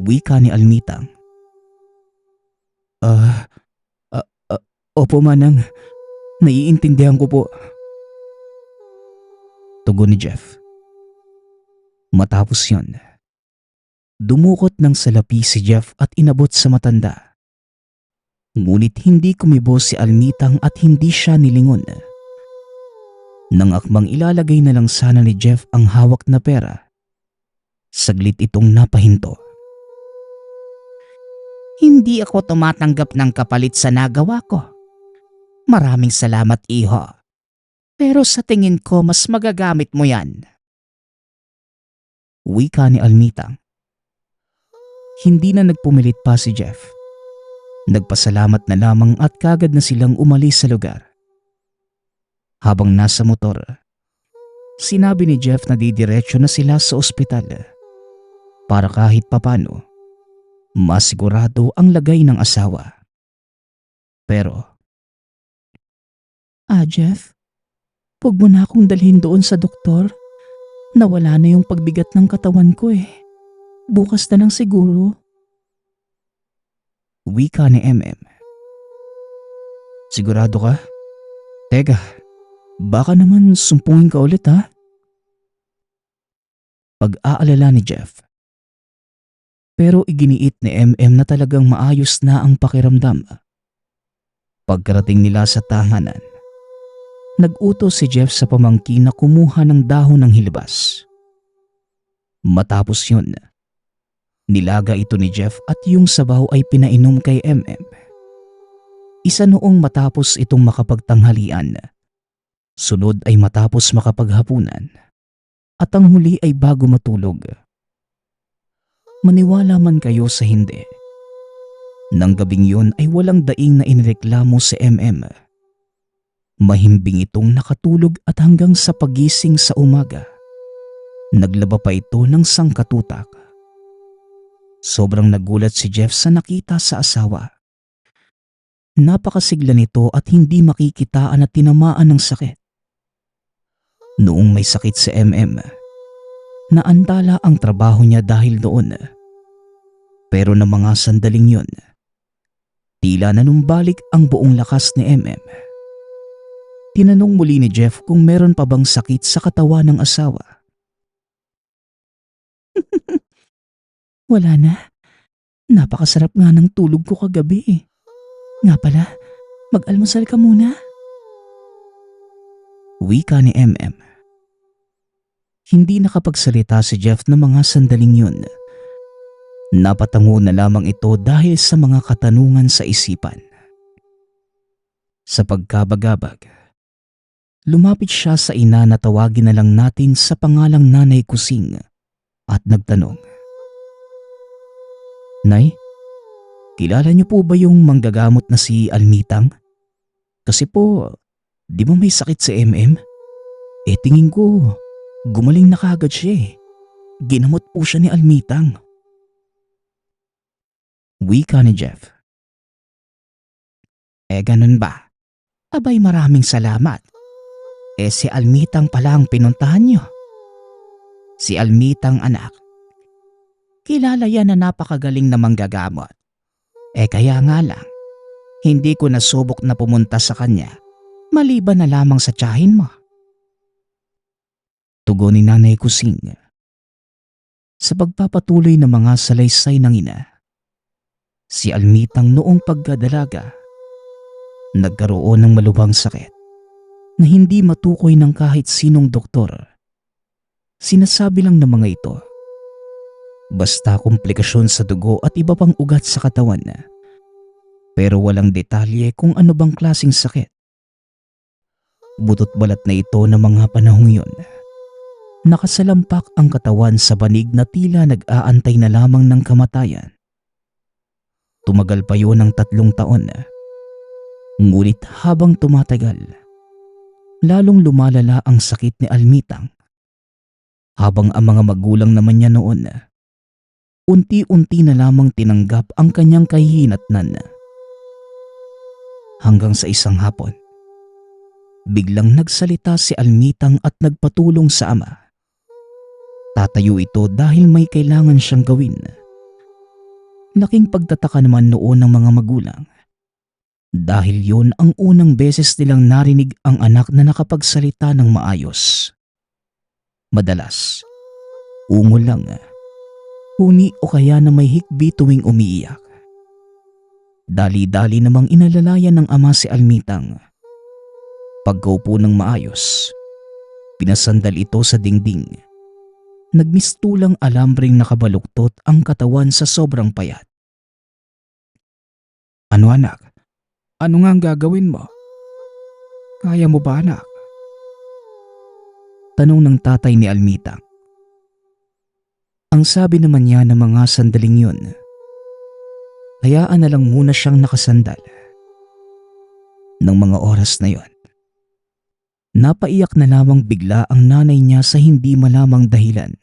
Wika ni Almitang. Opo manang. Naiintindihan ko po. Tugon ni Jeff. Matapos yon, dumukot ng salapi si Jeff at inabot sa matanda. Ngunit hindi kumibos si Almitang at hindi siya nilingon. Nang akmang ilalagay na lang sana ni Jeff ang hawak na pera, saglit itong napahinto. Hindi ako tumatanggap ng kapalit sa nagawa ko. Maraming salamat, iho. Pero sa tingin ko mas magagamit mo yan. Wika ni Almitang. Hindi na nagpumilit pa si Jeff. Nagpasalamat na lamang at kagad na silang umalis sa lugar. Habang nasa motor, sinabi ni Jeff na didiretso na sila sa ospital para kahit papano masigurado ang lagay ng asawa. Pero, Jeff, huwag mo na akong dalhin doon sa doktor. Nawala na yung pagbigat ng katawan ko eh. Bukas na lang siguro. Wika ni MM. Sigurado ka? Teka, baka naman sumpungin ka ulit ha? Pag-aalala ni Jeff. Pero iginiit ni MM na talagang maayos na ang pakiramdam. Pagkarating nila sa tahanan, nag-utos si Jeff sa pamangkin na kumuha ng dahon ng hilabas. Matapos yun, nilaga ito ni Jeff at yung sabaw ay pinainom kay MM. Isa noong matapos itong makapagtanghalian, sunod ay matapos makapaghapunan, at ang huli ay bago matulog. Maniwala man kayo sa hindi, nang gabing yun ay walang daing na inireklamo si MM. Mahimbing itong nakatulog at hanggang sa pagising sa umaga, naglaba pa ito ng sangkatutak. Sobrang nagulat si Jeff sa nakita sa asawa. Napakasigla nito at hindi makikitaan at tinamaan ng sakit. Noong may sakit si MM, naantala ang trabaho niya dahil doon. Pero na mga sandaling yun, tila nanumbalik ang buong lakas ni MM. Tinanong muli ni Jeff kung meron pa bang sakit sa katawan ng asawa. Wala na. Napakasarap nga ng tulog ko kagabi. Nga pala, mag-almusal ka muna. Wika ni MM. Hindi nakapagsalita si Jeff ng mga sandaling yun. Napatango na lamang ito dahil sa mga katanungan sa isipan. Sa pagkabagabag, lumapit siya sa ina na tawagin na lang natin sa pangalang Nanay Kusing at nagtanong, Nay, kilala niyo po ba yung manggagamot na si Almitang? Kasi po, di ba may sakit si MM? Tingin ko, gumaling na kagad siya eh. Ginamot po siya ni Almitang. Wika ni Jeff. Ganun ba? Abay maraming salamat. Si Almitang pala ang pinuntahan niyo. Si Almitang anak. Kilala yan na napakagaling na manggagamot. Kaya nga lang, hindi ko nasubok na pumunta sa kanya maliban na lamang sa tiyahin mo. Tugon ni Nanay Kusing. Sa pagpapatuloy ng mga salaysay ng ina, si Almitang noong pagkadalaga, nagkaroon ng malubhang sakit na hindi matukoy ng kahit sinong doktor. Sinasabi lang ng mga ito, basta komplikasyon sa dugo at iba pang ugat sa katawan, pero walang detalye kung ano bang klaseng sakit. Butot balat na ito ng mga panahong yun. Nakasalampak ang katawan sa banig na tila nag-aantay na lamang ng kamatayan. Tumagal pa yun ng 3 taon. Ngunit habang tumatagal, lalong lumalala ang sakit ni Almitang. Habang ang mga magulang naman niya noon, unti-unti na lamang tinanggap ang kanyang kahihinatnan. Hanggang sa isang hapon, biglang nagsalita si Almitang at nagpatulong sa ama. Tatayo ito dahil may kailangan siyang gawin. Laking pagtataka naman noon ng mga magulang. Dahil yun ang unang beses nilang narinig ang anak na nakapagsalita ng maayos. Madalas, ungol lang, huni o kaya na may hikbi tuwing umiiyak. Dali-dali namang inalalayan ng ama si Almitang. Pagkaupo ng maayos, pinasandal ito sa dingding. Nagmistulang alambring nakabaluktot ang katawan sa sobrang payat. Ano anak? Ano nga ang gagawin mo? Kaya mo ba anak? Tanong ng tatay ni Almitang. Ang sabi naman niya ng mga sandaling yun, hayaan na lang muna siyang nakasandal. Nang mga oras na yon, napaiyak na lamang bigla ang nanay niya sa hindi malamang dahilan.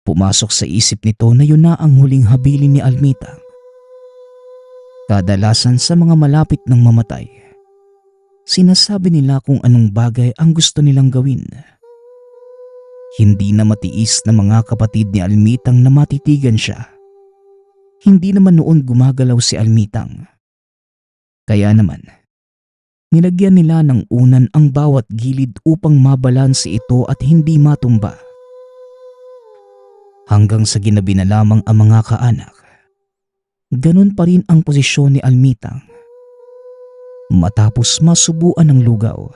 Pumasok sa isip nito na yun na ang huling habilin ni Almitang. Kadalasan sa mga malapit ng mamatay, sinasabi nila kung anong bagay ang gusto nilang gawin. Hindi na matiis na mga kapatid ni Almitang na matitigan siya. Hindi naman noon gumagalaw si Almitang. Kaya naman, nilagyan nila ng unan ang bawat gilid upang mabalanse ito at hindi matumba. Hanggang sa ginabi na lamang ang mga kaanak, ganun pa rin ang posisyon ni Almitang. Matapos masubuan ng lugaw,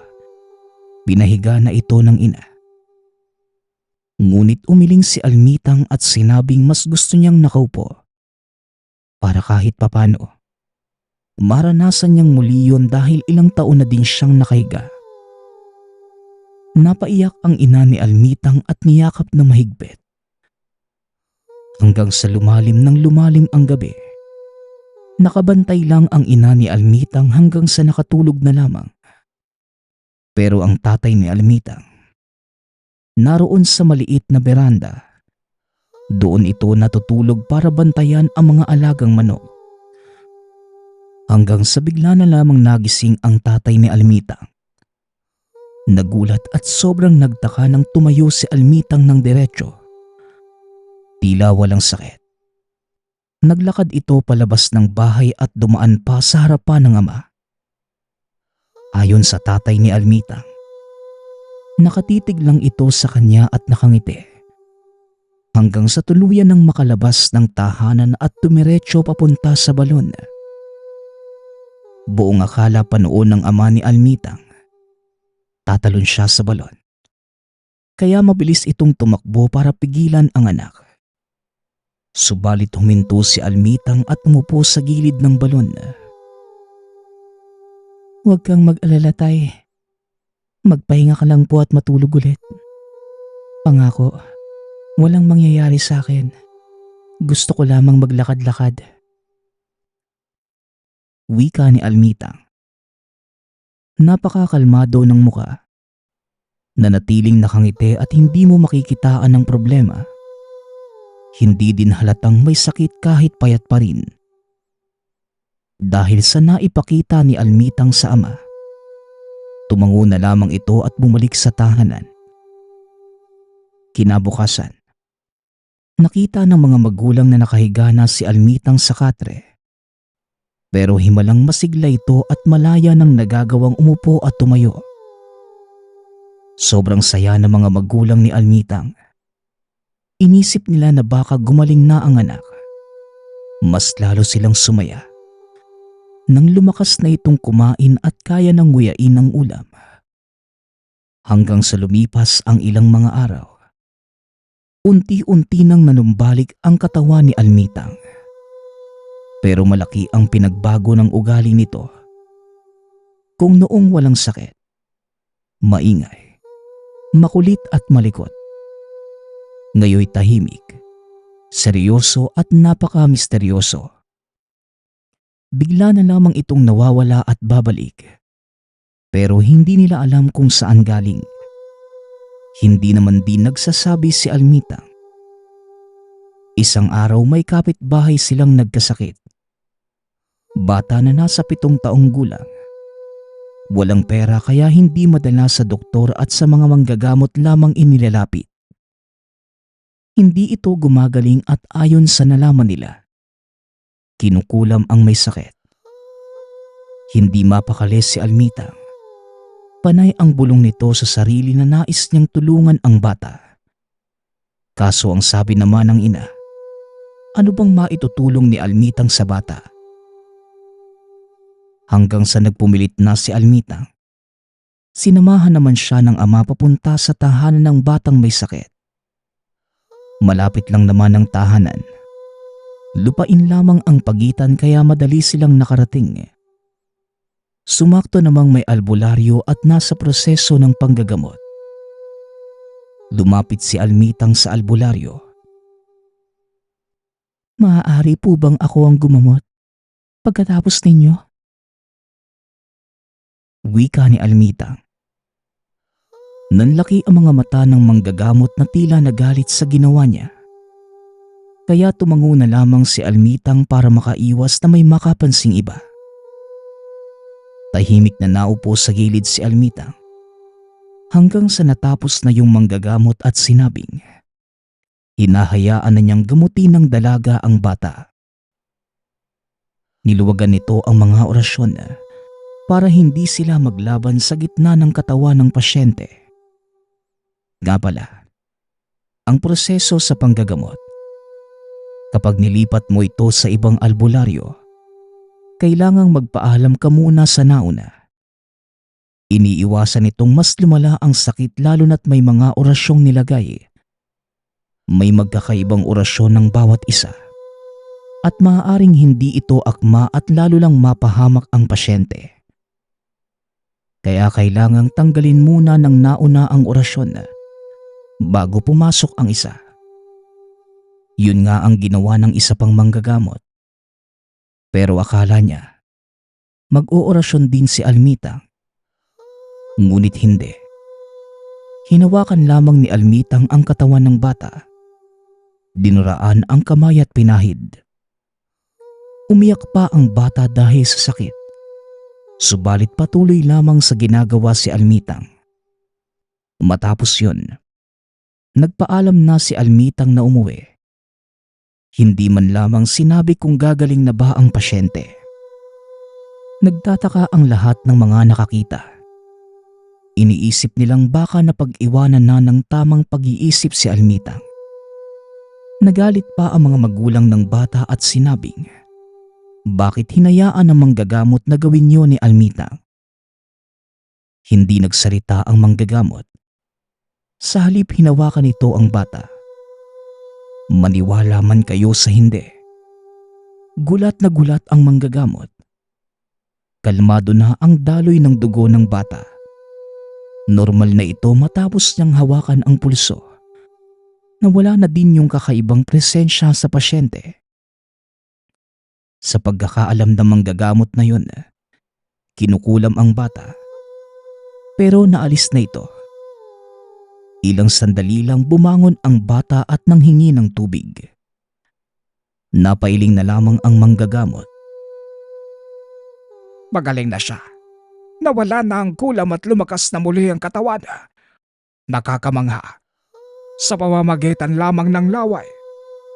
binahiga na ito ng ina. Ngunit umiling si Almitang at sinabing mas gusto niyang nakaupo para kahit papano maranasan niyang muli yun dahil ilang taon na din siyang nakahiga. Napaiyak ang ina ni Almitang at niyakap na mahigpit. Hanggang sa lumalim ng lumalim ang gabi, nakabantay lang ang ina ni Almitang hanggang sa nakatulog na lamang. Pero ang tatay ni Almitang, naroon sa maliit na beranda. Doon ito natutulog para bantayan ang mga alagang manok. Hanggang sa bigla na lamang nagising ang tatay ni Almitang. Nagulat at sobrang nagtaka nang tumayo si Almitang ng diretso. Tila walang sakit. Naglakad ito palabas ng bahay at dumaan pa sa harapan ng ama. Ayon sa tatay ni Almitang, nakatitig lang ito sa kanya at nakangiti. Hanggang sa tuluyan ng makalabas ng tahanan at tumiretso papunta sa balon. Buong akala pa noon ng ama ni Almitang, tatalon siya sa balon. Kaya mabilis itong tumakbo para pigilan ang anak. Subalit huminto si Almitang at umupo sa gilid ng balon. "Huwag kang mag-alala, tay. Magpahinga ka lang po at matulog ulit. Pangako, walang mangyayari sa akin. Gusto ko lamang maglakad-lakad." Wika ni Almitang. Napakakalmado ng muka. Nanatiling nakangiti at hindi mo makikitaan ng problema. Hindi din halatang may sakit kahit payat pa rin. Dahil sa naipakita ni Almitang sa ama, tumango na lamang ito at bumalik sa tahanan. Kinabukasan, nakita ng mga magulang na nakahiga na si Almitang sa katre. Pero himalang masigla ito at malaya nang nagagawang umupo at tumayo. Sobrang saya ng mga magulang ni Almitang. Inisip nila na baka gumaling na ang anak. Mas lalo silang sumaya nang lumakas na itong kumain at kaya nang nguyain ang ulam. Hanggang sa lumipas ang ilang mga araw, unti-unti nang nanumbalik ang katawan ni Almitang. Pero malaki ang pinagbago ng ugali nito. Kung noong walang sakit, maingay, makulit at malikot, ngayoy tahimik, seryoso at napaka-misteryoso. Bigla na lamang itong nawawala at babalik. Pero hindi nila alam kung saan galing. Hindi naman din nagsasabi si Almitang. Isang araw may kapitbahay silang nagkasakit. Bata na nasa 7 taong gulang. Walang pera kaya hindi madala sa doktor at sa mga manggagamot lamang inilalapit. Hindi ito gumagaling at ayon sa nalaman nila, kinukulam ang may sakit. Hindi mapakali si Almitang. Panay ang bulong nito sa sarili na nais niyang tulungan ang bata. Kaso ang sabi naman ng ina, ano bang maitutulong ni Almitang sa bata? Hanggang sa nagpumilit na si Almitang, sinamahan naman siya ng ama papunta sa tahanan ng batang may sakit. Malapit lang naman ang tahanan. Lupain lamang ang pagitan kaya madali silang nakarating. Sumakto namang may albularyo at nasa proseso ng panggagamot. Lumapit si Almitang sa albularyo. Maaari po bang ako ang gumamot pagkatapos ninyo? Wika ni Almita. Nanlaki ang mga mata ng manggagamot na tila nagalit sa ginawa niya. Kaya tumango na lamang si Almitang para makaiwas na may makapansing iba. Tahimik na naupo sa gilid si Almitang hanggang sa natapos na yung manggagamot at sinabing hinahayaan na niyang gamutin ng dalaga ang bata. Niluwagan nito ang mga orasyon para hindi sila maglaban sa gitna ng katawan ng pasyente. Nga pala, ang proseso sa panggagamot. Kapag nilipat mo ito sa ibang albularyo, kailangang magpaalam ka muna sa nauna. Iniiwasan itong mas lumala ang sakit lalo na't may mga orasyong nilagay. May magkakaibang orasyon ng bawat isa. At maaaring hindi ito akma at lalo lang mapahamak ang pasyente. Kaya kailangang tanggalin muna ng nauna ang orasyon bago pumasok ang isa. Yun nga ang ginawa ng isa pang manggagamot. Pero akala niya, mag-oorasyon din si Almitang. Ngunit hindi. Hinawakan lamang ni Almitang ang katawan ng bata. Dinuraan ang kamay at pinahid. Umiyak pa ang bata dahil sa sakit. Subalit patuloy lamang sa ginagawa si Almitang. Matapos yun, nagpaalam na si Almitang na umuwi. Hindi man lamang sinabi kung gagaling na ba ang pasyente. Nagtataka ang lahat ng mga nakakita. Iniisip nilang baka napag-iwanan na ng tamang pag-iisip si Almitang. Nagalit pa ang mga magulang ng bata at sinabing, bakit hinayaan ng manggagamot na gawin yun ni Almitang? Hindi nagsalita ang manggagamot. Sa halip hinawakan nito ang bata. Maniwala man kayo sa hindi. Gulat na gulat ang manggagamot. Kalmado na ang daloy ng dugo ng bata. Normal na ito matapos niyang hawakan ang pulso. Nawala na din yung kakaibang presensya sa pasyente. Sa pagkakaalam ng manggagamot na yun, kinukulam ang bata. Pero naalis na ito. Ilang sandali lang bumangon ang bata at nanghingi ng tubig. Napailing na lamang ang manggagamot. Magaling na siya. Nawala na ang kulam at lumakas na muli ang katawan. Nakakamangha. Sa pamamagitan lamang ng laway,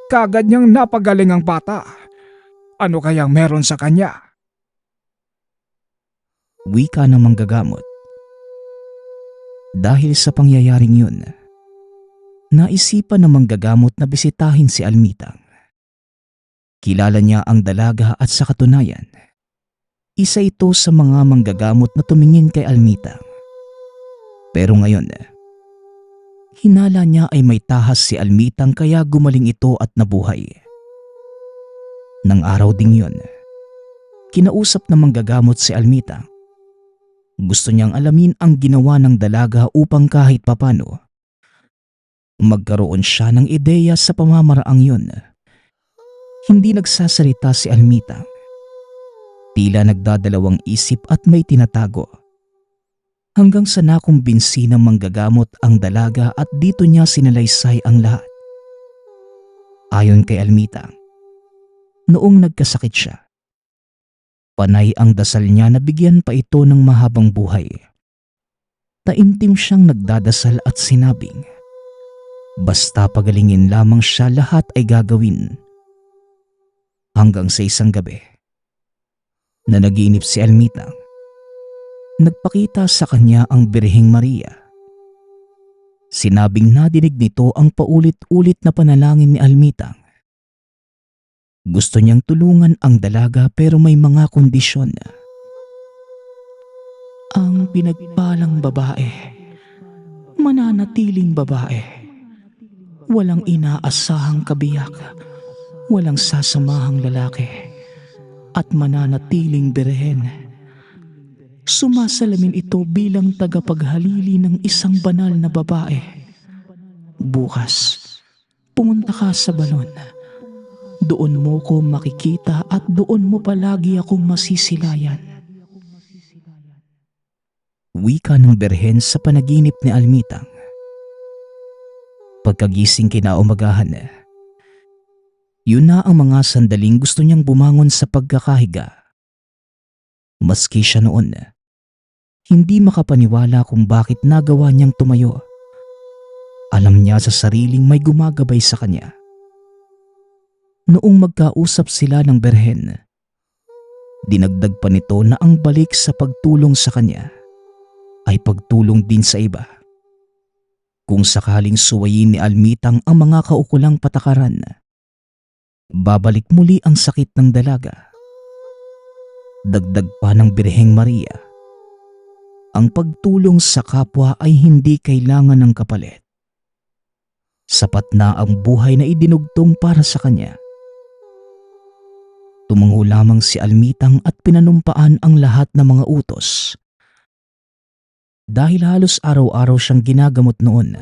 kagad niyang napagaling ang bata. Ano kayang meron sa kanya? Wika ng manggagamot. Dahil sa pangyayaring yun, naisipan ng manggagamot na bisitahin si Almitang. Kilala niya ang dalaga at sa katunayan, isa ito sa mga manggagamot na tumingin kay Almitang. Pero ngayon, hinala niya ay may tahas si Almitang kaya gumaling ito at nabuhay. Nang araw ding yun, kinausap ng manggagamot si Almitang. Gusto niyang alamin ang ginawa ng dalaga upang kahit papano magkaroon siya ng ideya sa pamamaraang yun. Hindi nagsasalita si Almitang. Tila nagdadalawang isip at may tinatago. Hanggang sa nakumbinsi ng manggagamot ang dalaga at dito niya sinalaysay ang lahat. Ayon kay Almitang, noong nagkasakit siya, panay ang dasal niya na bigyan pa ito ng mahabang buhay. Taimtim siyang nagdadasal at sinabing, basta pagalingin lamang siya lahat ay gagawin. Hanggang sa isang gabi, na naginip si Almitang, nagpakita sa kanya ang Birheng Maria. Sinabing nadinig nito ang paulit-ulit na panalangin ni Almitang. Gusto niyang tulungan ang dalaga pero may mga kondisyon. Ang pinagpalang babae, mananatiling babae, walang inaasahang kabiyak, walang sasamahang lalaki, at mananatiling birhen. Sumasalamin ito bilang tagapaghalili ng isang banal na babae. Bukas, pumunta ka sa balon. Doon mo ko makikita at doon mo palagi akong masisilayan. Wika ng berhen sa panaginip ni Almitang. Pagkagising kinaumagahan, yun na ang mga sandaling gusto niyang bumangon sa pagkakahiga. Maski siya noon, hindi makapaniwala kung bakit nagawa niyang tumayo. Alam niya sa sariling may gumagabay sa kanya. Noong magkausap sila ng berhen, dinagdag pa nito na ang balik sa pagtulong sa kanya ay pagtulong din sa iba. Kung sakaling suwayin ni Almitang ang mga kaukulang patakaran, babalik muli ang sakit ng dalaga. Dagdag pa ng Birheng Maria, ang pagtulong sa kapwa ay hindi kailangan ng kapalit. Sapat na ang buhay na idinugtong para sa kanya. Tumango lamang si Almitang at pinanumpaan ang lahat ng mga utos. Dahil halos araw-araw siyang ginagamot noon,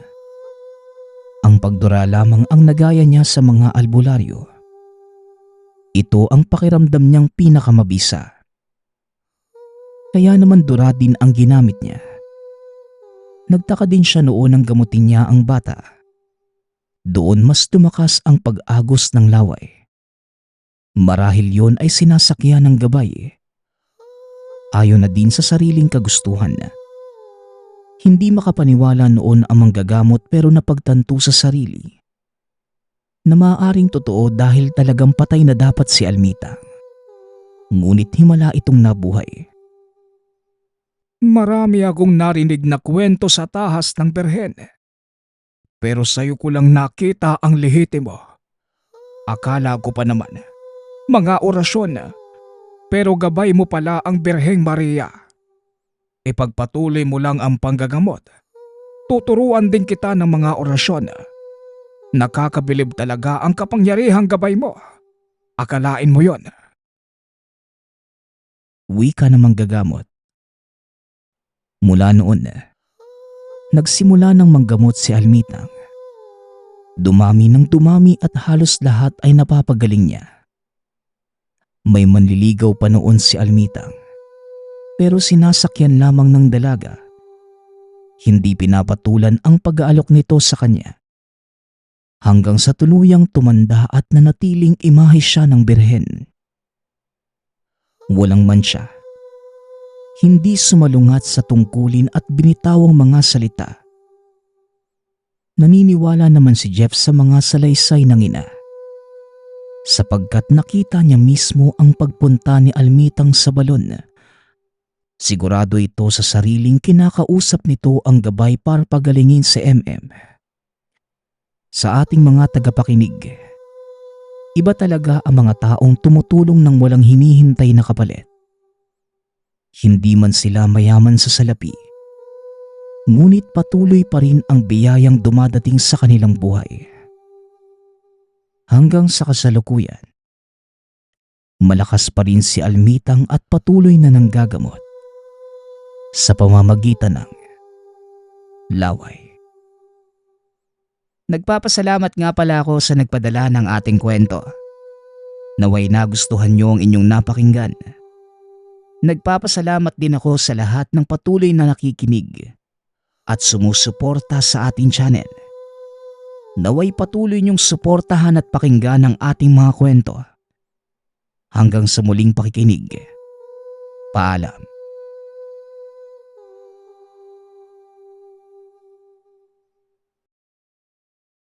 ang pagdura lamang ang nagaya niya sa mga albularyo. Ito ang pakiramdam niyang pinakamabisa. Kaya naman dura din ang ginamit niya. Nagtaka din siya noon nang gamutin niya ang bata. Doon mas tumakas ang pag-agos ng laway. Marahil yon ay sinasakyan ng gabay. Ayon na din sa sariling kagustuhan. Hindi makapaniwala noon ang manggagamot pero napagtanto sa sarili na maaaring totoo dahil talagang patay na dapat si Almita. Ngunit himala itong nabuhay. Marami akong narinig na kwento sa tahas ng berhen. Pero sa'yo ko lang nakita ang lehitimo. Akala ko pa naman, mga orasyon, pero gabay mo pala ang Birheng Maria. Ipagpatuloy mo lang ang panggagamot. Tuturuan din kita ng mga orasyon. Nakakabilib talaga ang kapangyarihang gabay mo. Akalain mo yon. Wika na manggagamot. Mula noon, nagsimula ng manggamot si Almitang. Dumami ng dumami at halos lahat ay napapagaling niya. May manliligaw pa noon si Almitang, pero sinasakyan lamang ng dalaga. Hindi pinapatulan ang pag-aalok nito sa kanya. Hanggang sa tuluyang tumanda at nanatiling imahe siya ng birhen. Walang mansya. Hindi sumalungat sa tungkulin at binitawang mga salita. Naniniwala naman si Jeff sa mga salaysay ng ina, sapagkat nakita niya mismo ang pagpunta ni Almitang sa balon. Sigurado ito sa sariling kinakausap nito ang gabay para pagalingin si MM. Sa ating mga tagapakinig, iba talaga ang mga taong tumutulong ng walang hinihintay na kapalit. Hindi man sila mayaman sa salapi, ngunit patuloy pa rin ang biyayang dumadating sa kanilang buhay. Hanggang sa kasalukuyan, malakas pa rin si Almitang at patuloy na nanggagamot sa pamamagitan ng laway. Nagpapasalamat nga pala ako sa nagpadala ng ating kwento. Naway nagustuhan niyo ang inyong napakinggan. Nagpapasalamat din ako sa lahat ng patuloy na nakikinig at sumusuporta sa ating channel. Naway patuloy niyong suportahan at pakinggan ang ating mga kwento. Hanggang sa muling pakikinig. Paalam.